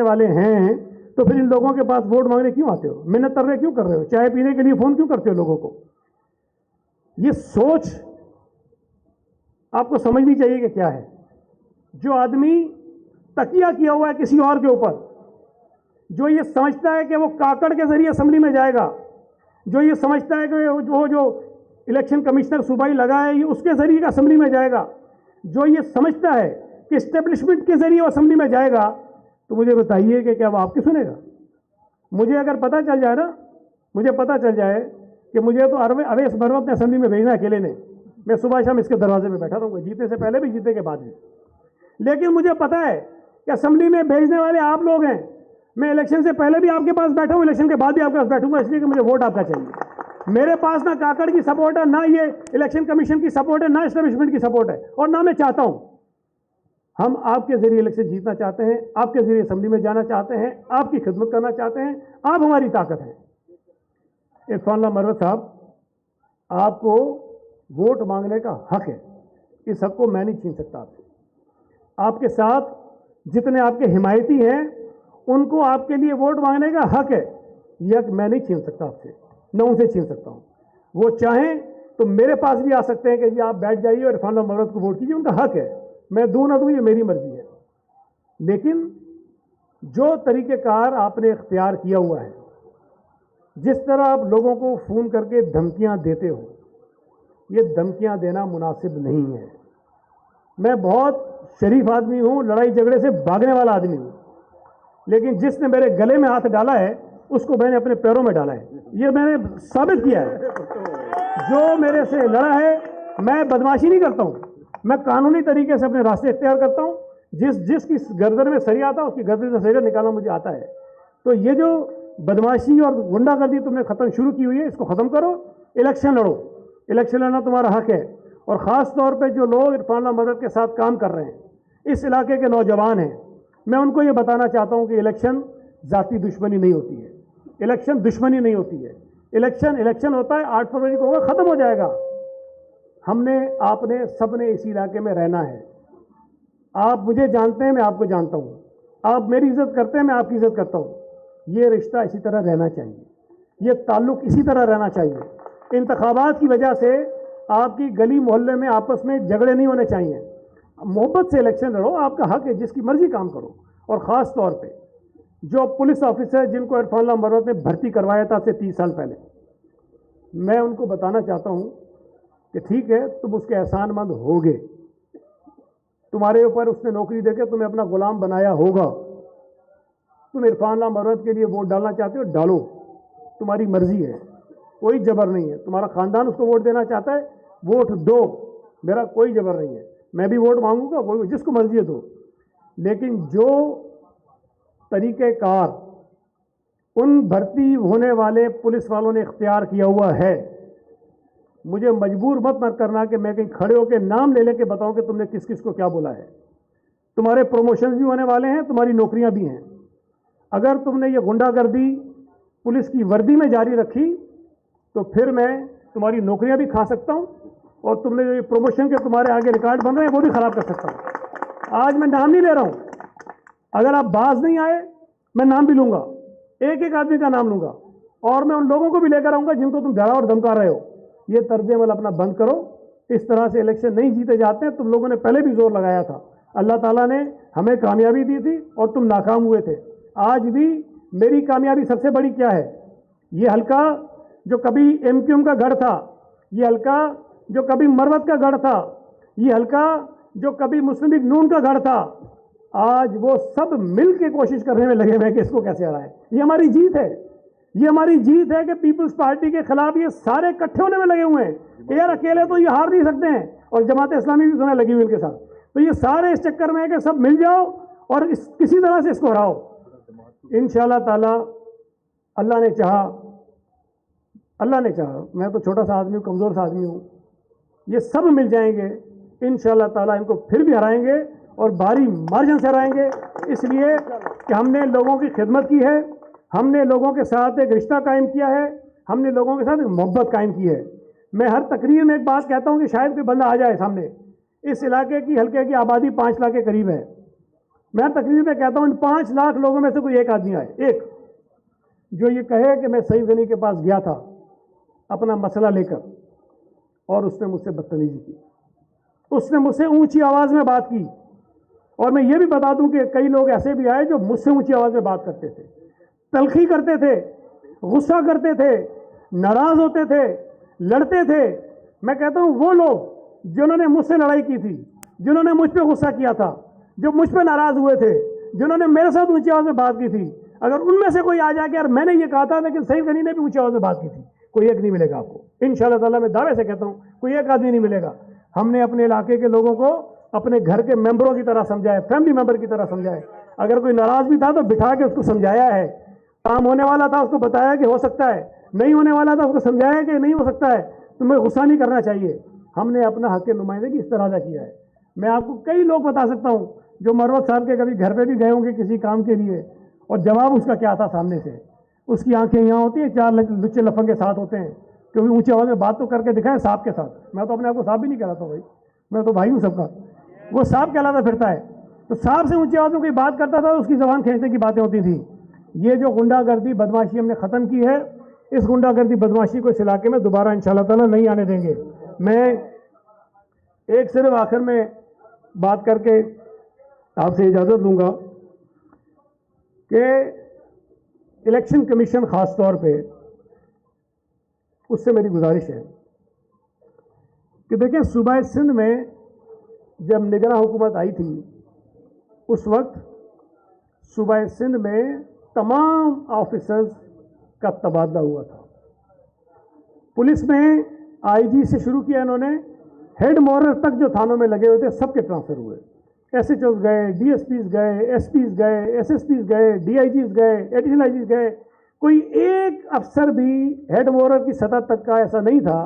वाले हैं तो फिर इन लोगों के पास वोट मांगने क्यों आते हो? मिन्नत तरले क्यों कर रहे हो? चाय पीने के लिए फोन क्यों करते हो लोगों को? ये सोच आपको समझनी चाहिए कि क्या है। जो आदमी तकिया किया हुआ है किसी और के ऊपर, जो ये समझता है कि वो काकड़ के जरिए असेंबली में जाएगा, जो ये समझता है कि वो जो इलेक्शन कमिश्नर सूबाई लगा है ये उसके जरिए असेंबली में जाएगा, जो ये समझता है कि इस्टेब्लिशमेंट के जरिए वो असेंबली में जाएगा, तो मुझे बताइए कि क्या वो आपकी सुनेगा? मुझे अगर पता चल जाए ना, मुझे पता चल जाए कि मुझे तो अवैस मरवत ने असेंबली में भेजना अकेले ने, मैं सुबह शाम इसके दरवाजे में बैठा रहूँगा, जीतने से पहले भी जीतने के बाद भी। लेकिन मुझे पता है कि असेंबली में भेजने वाले आप लोग हैं। मैं इलेक्शन से पहले भी आपके पास बैठा हूँ, इलेक्शन के बाद भी आपके पास बैठूंगा, इसलिए कि मुझे वोट आपका चाहिए। मेरे पास ना काकड़ की सपोर्ट है, ना ये इलेक्शन कमीशन की सपोर्ट है, ना एस्टेब्लिशमेंट की सपोर्ट है, और ना मैं चाहता हूँ। हम आपके जरिए इलेक्शन जीतना चाहते हैं, आपके जरिए असेंबली में जाना चाहते हैं, आपकी खिदमत करना चाहते हैं, आप हमारी ताकत हैं। इरफान मरवत साहब, आपको वोट मांगने का हक है, इस हक को मैं नहीं छीन सकता आपसे। आपके साथ जितने आपके हिमायती हैं उनको आपके लिए वोट मांगने का हक है, यह हक मैं नहीं छीन सकता आपसे, न उनसे छीन सकता हूं। वो चाहें तो मेरे पास भी आ सकते हैं कि जी आप बैठ जाइए और इरफान मरवत को वोट कीजिए, उनका हक है। मैं दूं ना दूं ये मेरी मर्जी है। लेकिन जो तरीक़ेकार आपने इख्तियार किया हुआ है, जिस तरह आप लोगों को फ़ोन करके धमकियां देते हो, ये धमकियां देना मुनासिब नहीं है। मैं बहुत शरीफ आदमी हूं, लड़ाई झगड़े से भागने वाला आदमी हूं, लेकिन जिसने मेरे गले में हाथ डाला है उसको मैंने अपने पैरों में डाला है, ये मैंने साबित किया है। जो मेरे से लड़ा है, मैं बदमाशी नहीं करता हूं, मैं कानूनी तरीके से अपने रास्ते इख्तियार करता हूं। जिसकी गर्दन में सरिया आता उसकी गर्दन से सरिया निकालना मुझे आता है। तो ये जो बदमाशी और गुंडागर्दी तुमने खत्म शुरू की हुई है, इसको खत्म करो, इलेक्शन लड़ो। इलेक्शन लड़ना तुम्हारा हक है। और ख़ास तौर पे जो लोग इरफान मरवत के साथ काम कर रहे हैं, इस इलाके के नौजवान हैं, मैं उनको ये बताना चाहता हूँ कि इलेक्शन ज़ाती दुश्मनी नहीं होती है, इलेक्शन दुश्मनी नहीं होती है। इलेक्शन होता है, 8 फरवरी को होगा, ख़त्म हो जाएगा। हमने, आपने, सबने इस इलाके में रहना है। आप मुझे जानते हैं, मैं आपको जानता हूँ, आप मेरी इज़्ज़त करते हैं, मैं आपकी इज़्ज़त करता हूँ। ये रिश्ता इसी तरह रहना चाहिए, ये ताल्लुक़ इसी तरह रहना चाहिए। इंतखाबात की वजह से आपकी गली मोहल्ले में आपस में झगड़े नहीं होने चाहिए। मोहब्बत से इलेक्शन लड़ो, आपका हक है, जिसकी मर्जी काम करो। और ख़ास तौर पे जो पुलिस ऑफिसर जिनको इरफान मरवत ने भर्ती करवाया था से 30 साल पहले, मैं उनको बताना चाहता हूँ कि ठीक है, तुम उसके एहसानमंद होगे, तुम्हारे ऊपर उसने नौकरी देकर तुम्हें अपना गुलाम बनाया होगा। तुम इरफान मरवत के लिए वोट डालना चाहते हो, डालो, तुम्हारी मर्जी है, कोई जबर नहीं है। तुम्हारा ख़ानदान उसको वोट देना चाहता है, वोट दो, मेरा कोई जबर नहीं है। मैं भी वोट मांगूंगा, वो जिसको मर्जी है दो। लेकिन जो तरीक़ेकार उन भर्ती होने वाले पुलिस वालों ने इख्तियार किया हुआ है, मुझे मजबूर मत करना कि मैं कहीं खड़े होकर नाम ले लेके बताऊं कि तुमने किस किस को क्या बोला है। तुम्हारे प्रमोशन भी होने वाले हैं, तुम्हारी नौकरियां भी हैं। अगर तुमने ये गुंडागर्दी पुलिस की वर्दी में जारी रखी तो फिर मैं तुम्हारी नौकरियां भी खा सकता हूं, और तुमने जो ये प्रमोशन के तुम्हारे आगे रिकॉर्ड बन रहे हैं वो भी खराब कर सकता हूं। आज मैं नाम नहीं ले रहा हूं, अगर आप बाज नहीं आए मैं नाम भी लूंगा, एक एक आदमी का नाम लूंगा, और मैं उन लोगों को भी लेकर आऊंगा जिनको तुम डरा और धमका रहे हो। ये तर्ज अमल अपना बंद करो। इस तरह से इलेक्शन नहीं जीते जाते हैं। तुम लोगों ने पहले भी जोर लगाया था, अल्लाह ताला ने हमें कामयाबी दी थी और तुम नाकाम हुए थे। आज भी मेरी कामयाबी सबसे बड़ी क्या है? ये हल्का जो कभी एमक्यूएम का गढ़ था, ये हल्का जो कभी मरवत का गढ़ था, ये हल्का जो कभी मुस्लिम लीग नून का गढ़ था, आज वो सब मिल के कोशिश करने में लगे हुए हैं कि इसको कैसे हराएं। ये हमारी जीत है, ये हमारी जीत है कि पीपल्स पार्टी के खिलाफ ये सारे इकट्ठे होने में लगे हुए हैं कि यार अकेले तो ये हार नहीं सकते हैं, और जमात इस्लामी भी सुना लगी हुई इनके साथ। तो ये सारे इस चक्कर में है कि सब मिल जाओ और किसी तरह से इसको हराओ। इंशाअल्लाह ताला, अल्लाह ने चाहा, मैं तो छोटा सा आदमी हूँ, कमज़ोर सा आदमी हूँ, ये सब मिल जाएंगे इंशाअल्लाह ताला, इनको फिर भी हराएंगे और भारी मार्जिन से हराएंगे। इसलिए कि हमने लोगों की खिदमत की है, हमने लोगों के साथ एक रिश्ता कायम किया है, हमने लोगों के साथ एक मोहब्बत कायम की है। मैं हर तकरीर में एक बात कहता हूँ कि शायद कोई बंदा आ जाए सामने, इस इलाके की हल्के की आबादी 5 लाख के करीब है। मैं तकरीर में कहता हूँ इन 5 लाख लोगों में से कोई एक आदमी आए, एक जो ये कहे कि मैं सईद गनी के पास गया था अपना मसला लेकर और उसने मुझसे बदतमीजी की, उसने मुझसे ऊंची आवाज़ में बात की। और मैं ये भी बता दूं कि कई लोग ऐसे भी आए जो मुझसे ऊंची आवाज़ में बात करते थे, तलखी करते थे, गुस्सा करते थे, नाराज़ होते थे, लड़ते थे। मैं कहता हूं वो लोग जिन्होंने मुझसे लड़ाई की थी, जिन्होंने मुझ पर गुस्सा किया था, जो मुझ पर नाराज़ हुए थे, जिन्होंने मेरे साथ ऊंची आवाज़ में बात की थी, अगर उनमें से कोई आ जाके यार मैंने ये कहा था लेकिन सईद गनी ने भी ऊंची आवाज़ में बात की थी, कोई एक नहीं मिलेगा आपको। इंशाअल्लाह ताला मैं दावे से कहता हूं कोई एक आदमी नहीं मिलेगा। हमने अपने इलाके के लोगों को अपने घर के मेंबरों की तरह समझाया, फैमिली मेंबर की तरह समझाया। अगर कोई नाराज़ भी था तो बिठा के उसको समझाया है, काम होने वाला था उसको बताया कि हो सकता है, नहीं होने वाला था उसको समझाया कि नहीं हो सकता है, तुम्हें गुस्सा नहीं करना चाहिए। हमने अपना हक नुमाइंदगी इस तरह अदा किया है। मैं आपको कई लोग बता सकता हूं जो मरवत साहब के कभी घर पे भी गए होंगे किसी काम के लिए, और जवाब उसका क्या था सामने से, उसकी आंखें यहाँ होती हैं, 4 लुच्चे लफंग के साथ होते हैं, क्योंकि ऊंची आवाज़ में बात तो करके दिखाए सांप के साथ। मैं तो अपने आप को सांप भी नहीं कहलाता भाई, मैं तो भाई हूँ सबका, वो सांप कहलाता फिरता है। तो सांप से ऊंची आवाज़ में कोई बात करता था उसकी जबान खींचने की बातें होती थी। ये जो गुंडागर्दी बदमाशी हमने ख़त्म की है, इस गुंडागर्दी बदमाशी को इस इलाके में दोबारा इंशाअल्लाह ताला नहीं आने देंगे। मैं एक सिर्फ आखिर में बात करके आपसे इजाज़त लूँगा कि इलेक्शन कमीशन ख़ास तौर पे उससे मेरी गुजारिश है कि देखिए सूबा सिंध में जब निगरां हुकूमत आई थी उस वक्त सूबा सिंध में तमाम ऑफिसर्स का तबादला हुआ था। पुलिस में आईजी से शुरू किया इन्होंने, हेड मॉरल तक जो थानों में लगे हुए थे सबके ट्रांसफ़र हुए। एसएचओस गए, डीएसपीस गए, एसपीस गए, एसएसपीस गए, डीआईजीस गए, एडिशनल आईजीस गए। कोई एक अफसर भी हेड मॉरल की सतह तक का ऐसा नहीं था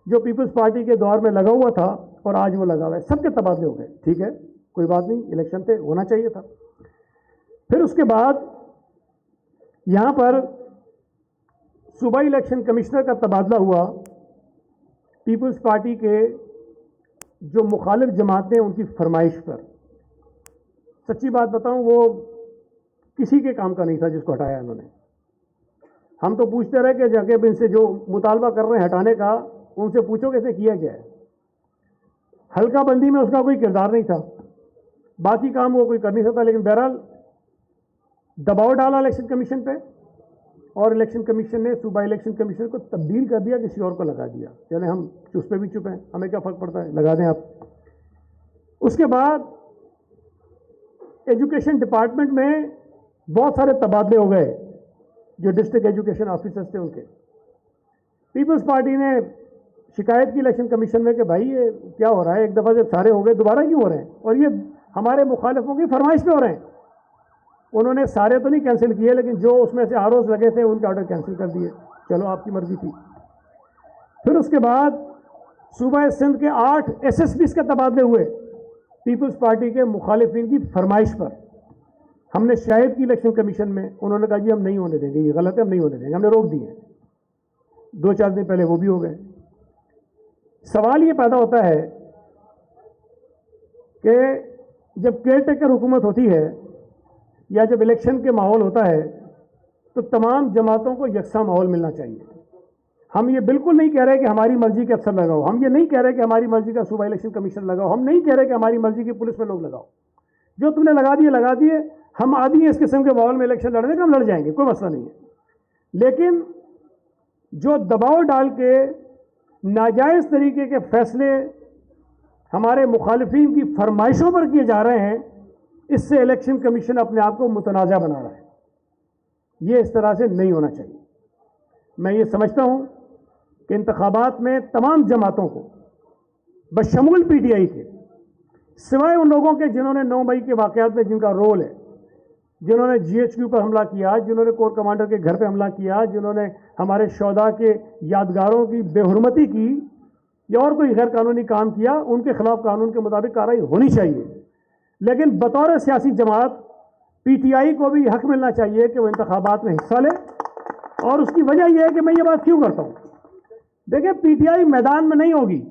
जो पीपल्स पार्टी के दौर में लगा हुआ था और आज वो लगा हुआ है। सबके तबादले हो गए, ठीक है, कोई बात नहीं, इलेक्शन पे होना चाहिए था। फिर उसके बाद यहाँ पर सूबाई इलेक्शन कमिश्नर का तबादला हुआ पीपल्स पार्टी के जो मुखालिफ जमातें उनकी फरमाइश पर। सच्ची बात बताऊं, वो किसी के काम का नहीं था जिसको हटाया इन्होंने। हम तो पूछते रहे कि जाके इनसे जो मुतालबा कर रहे हैं हटाने का, उनसे पूछो कि इसे किया क्या है। हल्का बंदी में उसका कोई किरदार नहीं था, बाकी काम वो कोई कर नहीं सकता। लेकिन बहरहाल दबाव डाला इलेक्शन कमीशन पे और इलेक्शन कमीशन ने सूबा इलेक्शन कमीशन को तब्दील कर दिया, किसी और को लगा दिया। चले हम चुप पे भी चुप हैं, हमें क्या फ़र्क पड़ता है, लगा दें आप। उसके बाद एजुकेशन डिपार्टमेंट में बहुत सारे तबादले हो गए जो डिस्ट्रिक्ट एजुकेशन ऑफिसर्स थे उनके। पीपल्स पार्टी ने शिकायत की इलेक्शन कमीशन में कि भाई ये क्या हो रहा है, एक दफ़ा जब सारे हो गए दोबारा क्यों हो रहे हैं, और ये हमारे मुखालिफों की फरमाइश पे हो रहे हैं। उन्होंने सारे तो नहीं कैंसिल किए, लेकिन जो उसमें से आरोज लगे थे उनके ऑर्डर कैंसिल कर दिए। चलो आपकी मर्जी थी। फिर उसके बाद सूबा सिंध के 8 एसएसपीस के तबादले हुए पीपल्स पार्टी के मुखालिफिन की फरमाइश पर। हमने शिकायत की इलेक्शन कमीशन में, उन्होंने कहा जी हम नहीं होने देंगे, ये गलत है, हम नहीं होने देंगे, हमने रोक दिए। 2-4 दिन पहले वो भी हो गए। सवाल ये पैदा होता है कि जब केयर टेकर हुकूमत होती है या जब इलेक्शन के माहौल होता है तो तमाम जमातों को यकसा माहौल मिलना चाहिए। हम ये बिल्कुल नहीं कह रहे कि हमारी मर्जी के अफसर लगाओ, हम ये नहीं कह रहे कि हमारी मर्जी का सूबा इलेक्शन कमीशन लगाओ, हम नहीं कह रहे कि हमारी मर्जी की पुलिस में लोग लगाओ। जो तुमने लगा दिए, हम आदमी इस किस्म के माहौल में इलेक्शन लड़ने का हम लड़ जाएंगे, कोई मसला नहीं है। लेकिन जो दबाव डाल के नाजायज़ तरीके के फैसले हमारे मुखालिफिन की फरमाइशों पर किए जा रहे हैं, इससे इलेक्शन कमीशन अपने आप को मुतनाज़ा बना रहा है। ये इस तरह से नहीं होना चाहिए। मैं ये समझता हूँ कि इंतखाबात में तमाम जमातों को बशमूल पीटीआई के, सिवाय उन लोगों के जिन्होंने 9 मई के वाक़यात में जिनका रोल है, जिन्होंने जीएचक्यू पर हमला किया, जिन्होंने कोर कमांडर के घर पर हमला किया, जिन्होंने हमारे शौदा के यादगारों की बेहुरमती की या और कोई गैर कानूनी काम किया, उनके खिलाफ कानून के मुताबिक कार्रवाई होनी चाहिए। लेकिन बतौर सियासी जमात पीटीआई को भी हक मिलना चाहिए कि वो इंतखाबात में हिस्सा ले। और उसकी वजह यह है कि मैं ये बात क्यों करता हूँ, देखिए पीटीआई मैदान में नहीं होगी,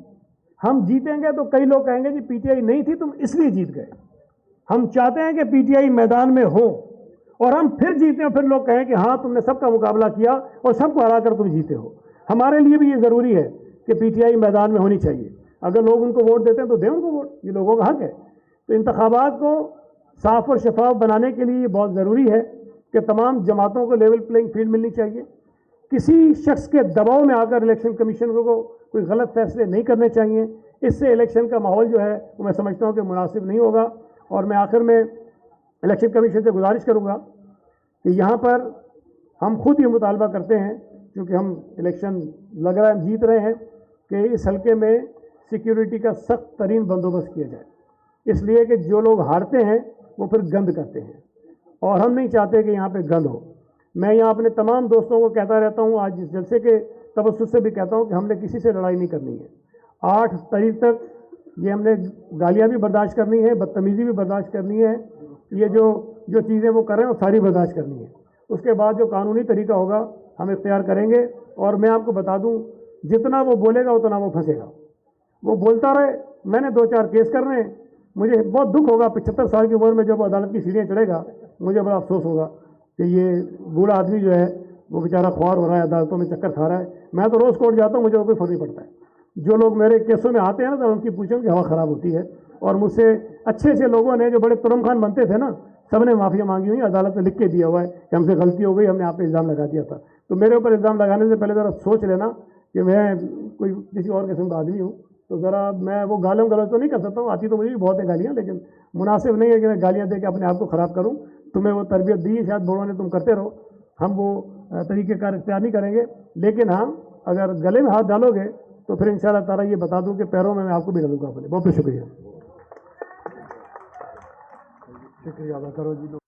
हम जीतेंगे तो कई लोग कहेंगे कि पीटीआई नहीं थी तुम इसलिए जीत गए। हम चाहते हैं कि पीटीआई मैदान में हो और हम फिर जीते और फिर लोग कहें कि हाँ तुमने सबका मुकाबला किया और सबको हराकर तुम जीते हो। हमारे लिए भी ये ज़रूरी है कि पीटीआई मैदान में होनी चाहिए। अगर लोग उनको वोट देते हैं तो दें उनको वोट, ये लोगों का हक है। तो इंतखाबात को साफ और शफाफ बनाने के लिए ये बहुत ज़रूरी है कि तमाम जमातों को लेवल प्लेइंग फील्ड मिलनी चाहिए। किसी शख्स के दबाव में आकर इलेक्शन कमीशन को कोई गलत फैसले नहीं करने चाहिए। इससे इलेक्शन का माहौल जो है वो मैं समझता हूँ कि मुनासिब नहीं होगा। और मैं आखिर में इलेक्शन कमीशन से गुजारिश करूँगा कि यहाँ पर हम खुद ये मुतालबा करते हैं, क्योंकि हम इलेक्शन लग रहा है हम जीत रहे हैं, कि इस हल्के में सिक्योरिटी का सख्त तरीन बंदोबस्त किया जाए, इसलिए कि जो लोग हारते हैं वो फिर गंद करते हैं और हम नहीं चाहते कि यहाँ पे गंद हो। मैं यहाँ अपने तमाम दोस्तों को कहता रहता हूँ, आज इस जलसे के तवज्जुह से भी कहता हूँ कि हमने किसी से लड़ाई नहीं करनी है। 8 तारीख तक ये हमने गालियाँ भी बर्दाश्त करनी है, बदतमीज़ी भी बर्दाश्त करनी है, ये जो चीज़ें वो कर रहे हैं वो सारी बर्दाश्त करनी है। उसके बाद जो कानूनी तरीका होगा हम इख्तियार करेंगे। और मैं आपको बता दूं, जितना वो बोलेगा उतना वो फंसेगा। वो बोलता रहे, मैंने 2-4 केस करने हैं, मुझे बहुत दुख होगा 75 साल की उम्र में जब अदालत की सीढ़ियाँ चढ़ेगा, मुझे बड़ा अफसोस होगा कि ये बूढ़ा आदमी जो है वो बेचारा ख्वार हो रहा है, अदालतों में चक्कर खा रहा है। मैं तो रोज़ कोर्ट जाता हूँ, मुझे कोई फर्क नहीं पड़ता है। जो लोग मेरे केसों में आते हैं ना, तो उनकी पूछें कि हवा ख़राब होती है। और मुझसे अच्छे लोगों ने, जो बड़े तुरम खान बनते थे ना, सबने माफ़िया मांगी हुई, अदालत में लिख के दिया हुआ है कि हमसे गलती हो गई, हमने आप पे इल्ज़ाम लगा दिया था। तो मेरे ऊपर इल्ज़ाम लगाने से पहले ज़रा सोच लेना कि मैं कोई किसी और किस्म का आदमी हूँ। तो ज़रा मैं वो गालियों गलत तो नहीं कर सकता हूँ, आती तो मुझे भी बहुत है गालियाँ, लेकिन मुनासिब नहीं है कि मैं गालियाँ दे के अपने आप को ख़राब करूँ। तुम्हें वो तरबियत दी शायद बड़ों ने, तुम करते रहो, हम वो तरीक़ेकार इख्तियार नहीं करेंगे। लेकिन हाँ, अगर गले में हाथ डालोगे तो फिर इंशाअल्लाह ताला ये बता दूँ कि पैरों में मैं आपको भी डालूंगा अपने। बहुत बहुत शुक्रिया। शुक्रिया अदा करो जी।